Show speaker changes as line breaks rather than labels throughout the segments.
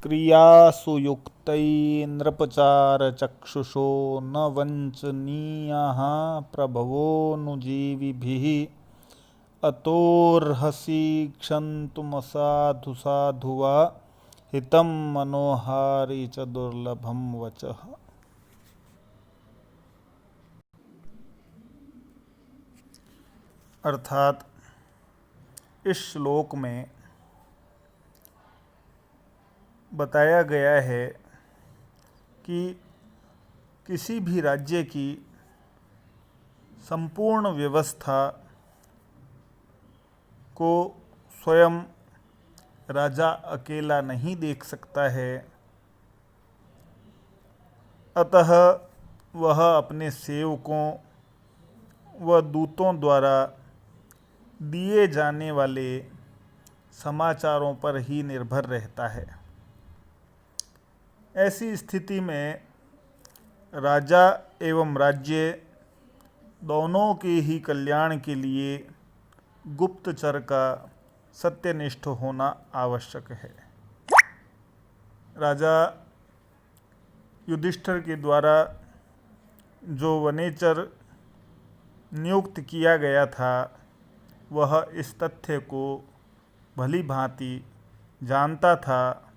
क्रियासु युक्तैर्नृपचारचक्षुषो न वञ्चनीयः प्रभवोऽनुजीविभिः अतोऽर्हसि क्षन्तुमसाधु साधु वा हितं मनोहारी च दुर्लभम वचः। अर्थात इस श्लोक में बताया गया है कि किसी भी राज्य की संपूर्ण व्यवस्था को स्वयं राजा अकेला नहीं देख सकता है, अतः वह अपने सेवकों व दूतों द्वारा दिए जाने वाले समाचारों पर ही निर्भर रहता है। ऐसी स्थिति में राजा एवं राज्य दोनों के ही कल्याण के लिए गुप्तचर का सत्यनिष्ठ होना आवश्यक है। राजा युधिष्ठिर के द्वारा जो वनेचर नियुक्त किया गया था वह इस तथ्य को भली भांति जानता था,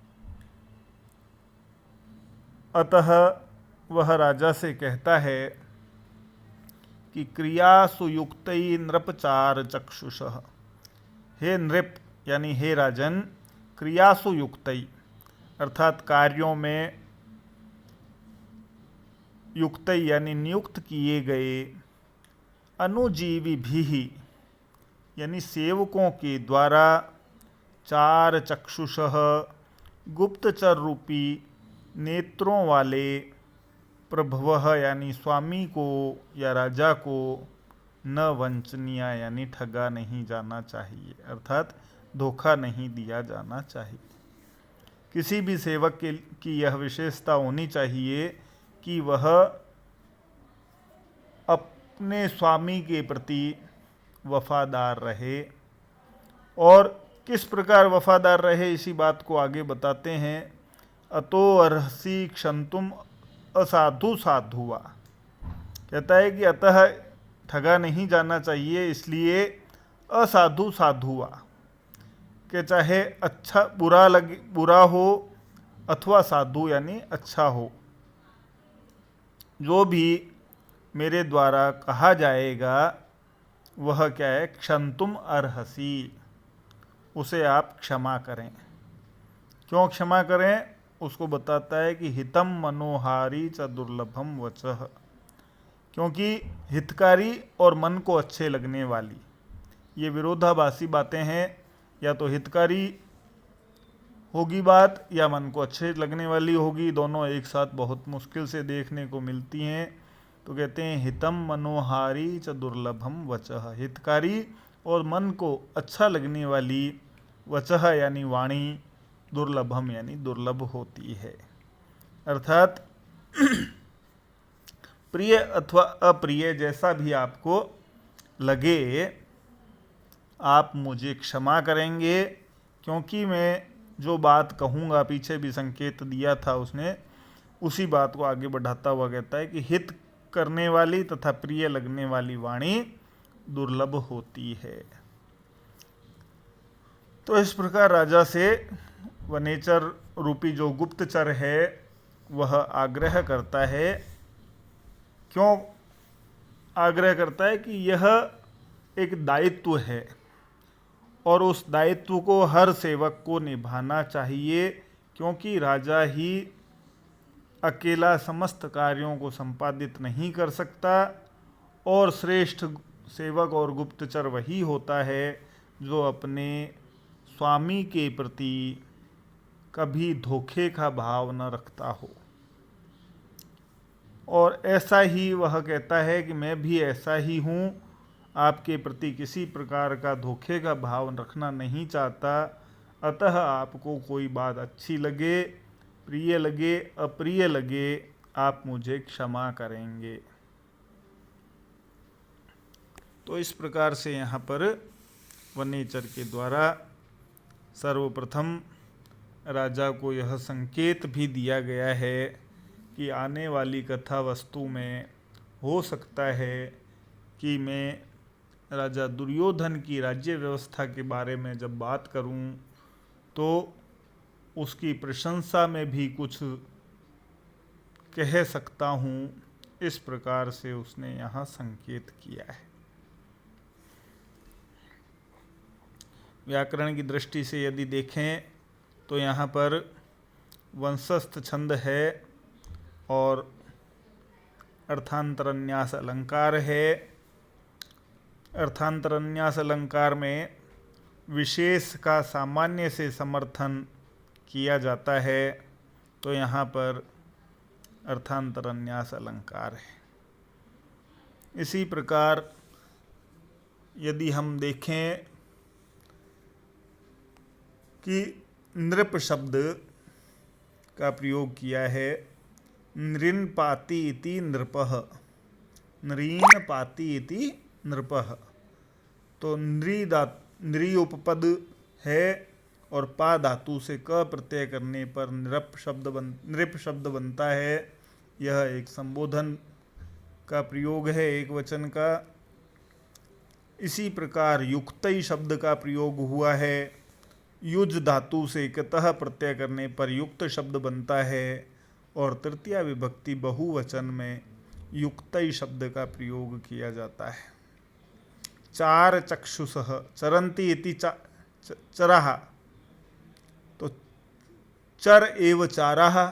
अतः वह राजा से कहता है कि क्रियासु युक्तै नृपचार चक्षुषः। हे नृप यानी हे राजन, क्रियासु युक्तै अर्थात कार्यों में युक्तै यानी नियुक्त किए गए, अनुजीवी भी यानी सेवकों के द्वारा, चार चक्षुषः गुप्तचर रूपी नेत्रों वाले, प्रभवः यानी स्वामी को या राजा को, न वंचनीय यानी ठगा नहीं जाना चाहिए, अर्थात धोखा नहीं दिया जाना चाहिए। किसी भी सेवक की यह विशेषता होनी चाहिए कि वह अपने स्वामी के प्रति वफादार रहे। और किस प्रकार वफादार रहे इसी बात को आगे बताते हैं। अतो अर्हसि क्षंतुम असाधु साधुवा, कहता है कि अतः ठगा नहीं जाना चाहिए, इसलिए असाधु साधुवा कि चाहे अच्छा बुरा हो अथवा साधु यानी अच्छा हो, जो भी मेरे द्वारा कहा जाएगा वह क्या है, क्षंतुम अर्हसि, उसे आप क्षमा करें। क्यों क्षमा करें उसको बताता है कि हितम मनोहारी च दुर्लभम वचः, क्योंकि हितकारी और मन को अच्छे लगने वाली, ये विरोधाभासी बातें हैं। या तो हितकारी होगी बात या मन को अच्छे लगने वाली होगी, दोनों एक साथ बहुत मुश्किल से देखने को मिलती हैं। तो कहते हैं हितम मनोहारी च दुर्लभम वचः, हितकारी और मन को अच्छा लगने वाली वचः यानी वाणी, दुर्लभम यानी दुर्लभ होती है। अर्थात प्रिय अथवा अप्रिय जैसा भी आपको लगे, आप मुझे क्षमा करेंगे, क्योंकि मैं जो बात कहूँगा, पीछे भी संकेत दिया था उसने, उसी बात को आगे बढ़ाता हुआ कहता है कि हित करने वाली तथा प्रिय लगने वाली वाणी दुर्लभ होती है। तो इस प्रकार राजा से वनेचर रूपी जो गुप्तचर है वह आग्रह करता है। क्यों आग्रह करता है कि यह एक दायित्व है और उस दायित्व को हर सेवक को निभाना चाहिए, क्योंकि राजा ही अकेला समस्त कार्यों को संपादित नहीं कर सकता और श्रेष्ठ सेवक और गुप्तचर वही होता है जो अपने स्वामी के प्रति कभी धोखे का भाव न रखता हो। और ऐसा ही वह कहता है कि मैं भी ऐसा ही हूँ, आपके प्रति किसी प्रकार का धोखे का भाव रखना नहीं चाहता, अतः आपको कोई बात अच्छी लगे, प्रिय लगे, अप्रिय लगे, आप मुझे क्षमा करेंगे। तो इस प्रकार से यहाँ पर वनेचर के द्वारा सर्वप्रथम राजा को यह संकेत भी दिया गया है कि आने वाली कथा वस्तु में हो सकता है कि मैं राजा दुर्योधन की राज्य व्यवस्था के बारे में जब बात करूं तो उसकी प्रशंसा में भी कुछ कह सकता हूं। इस प्रकार से उसने यहाँ संकेत किया है। व्याकरण की दृष्टि से यदि देखें तो यहाँ पर वंशस्थ छंद है और अर्थांतरन्यास अलंकार है। अर्थांतरन्यास अलंकार में विशेष का सामान्य से समर्थन किया जाता है, तो यहाँ पर अर्थांतरन्यास अलंकार है। इसी प्रकार यदि हम देखें कि नृप शब्द का प्रयोग किया है, नृन पाति इति नृपः, नृन पाति इति नृपः, तो नृ उपपद है और पा धातु से क प्रत्यय करने पर नृप शब्द बनता है। यह एक संबोधन का प्रयोग है, एक वचन का। इसी प्रकार युक्तई शब्द का प्रयोग हुआ है। युज धातु से कतः प्रत्यय करने पर युक्त शब्द बनता है और तृतीया विभक्ति बहुवचन में युक्तई शब्द का प्रयोग किया जाता है। चार चक्षुषः चरन्ति इति चरः, तो चर एव चारः,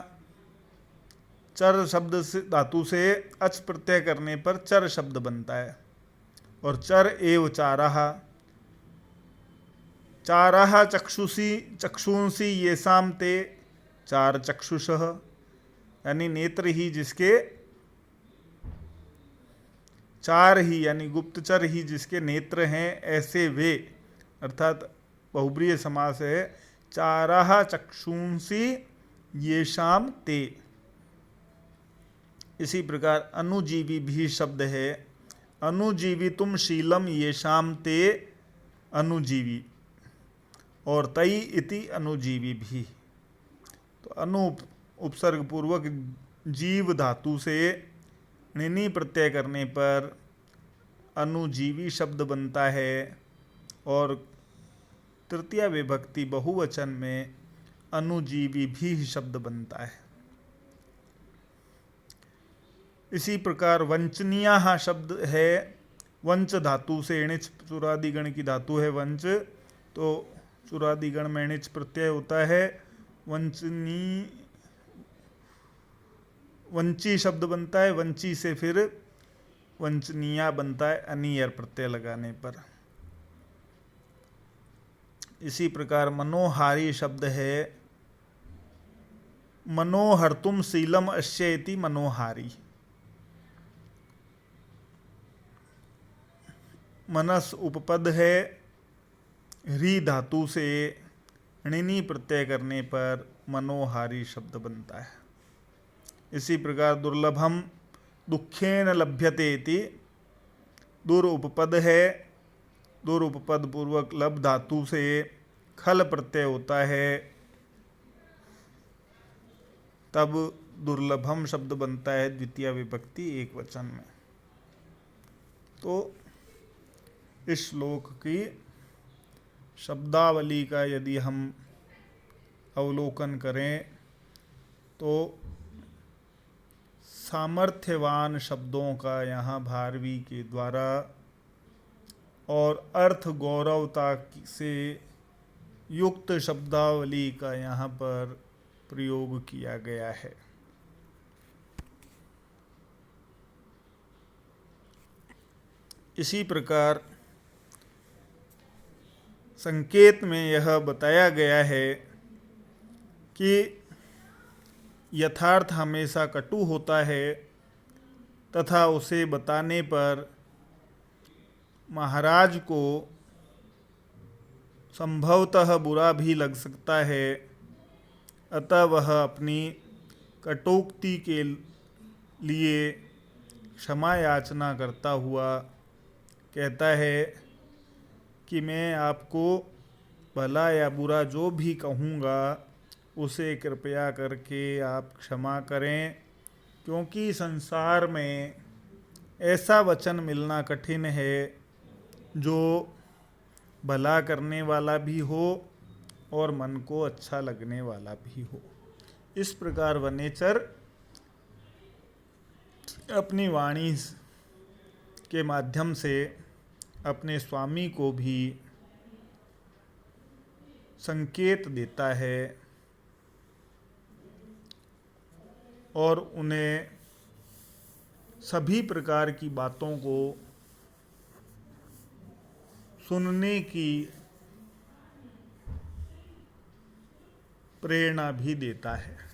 चर शब्द से धातु से अच प्रत्यय करने पर चर शब्द बनता है। और चर एव चारः, चारः चक्षुंसी येषां ते चार चक्षुषः, यानी नेत्र ही जिसके चार ही यानी गुप्तचर ही जिसके नेत्र हैं ऐसे वे, अर्थात बहुब्रीहि समास है। चारः चक्षुंसी येषां ते। इसी प्रकार अनुजीवी भी शब्द है। अनुजीवितुम शीलम येषां ते अनुजीवी, और तई इति अनुजीवी भी। तो अनु उपसर्ग पूर्वक जीव धातु से णिनि प्रत्यय करने पर अनुजीवी शब्द बनता है और तृतीया विभक्ति बहुवचन में अनुजीवी भी शब्द बनता है। इसी प्रकार वंचनीया शब्द है। वंच धातु से णिच चुरादिगण की धातु है वंच, तो चुरादिगण में णिच प्रत्यय होता है। वंची शब्द बनता है। वंची से फिर वंचनीया बनता है अनीयर प्रत्यय लगाने पर। इसी प्रकार मनोहारी शब्द है। मनोहर्तुम शीलम अस्य इति मनोहारी। मनस उपपद है। ह्री धातु से णिनि प्रत्यय करने पर मनोहारी शब्द बनता है। इसी प्रकार दुर्लभम दुखेन लभ्यते इति दुर उपपद है। दुर उपपद पूर्वक लब धातु से खल प्रत्यय होता है, तब दुर्लभम शब्द बनता है द्वितीय विभक्ति एक वचन में। तो इस श्लोक की शब्दावली का यदि हम अवलोकन करें तो सामर्थ्यवान शब्दों का यहाँ भारवी के द्वारा और अर्थ गौरवता से युक्त शब्दावली का यहाँ पर प्रयोग किया गया है। इसी प्रकार संकेत में यह बताया गया है कि यथार्थ हमेशा कटु होता है तथा उसे बताने पर महाराज को संभवतः बुरा भी लग सकता है। अतः वह अपनी कटोक्ति के लिए क्षमा याचना करता हुआ कहता है कि मैं आपको भला या बुरा जो भी कहूँगा उसे कृपया करके आप क्षमा करें, क्योंकि संसार में ऐसा वचन मिलना कठिन है जो भला करने वाला भी हो और मन को अच्छा लगने वाला भी हो। इस प्रकार वनेचर अपनी वाणी के माध्यम से अपने स्वामी को भी संकेत देता है और उन्हें सभी प्रकार की बातों को सुनने की प्रेरणा भी देता है।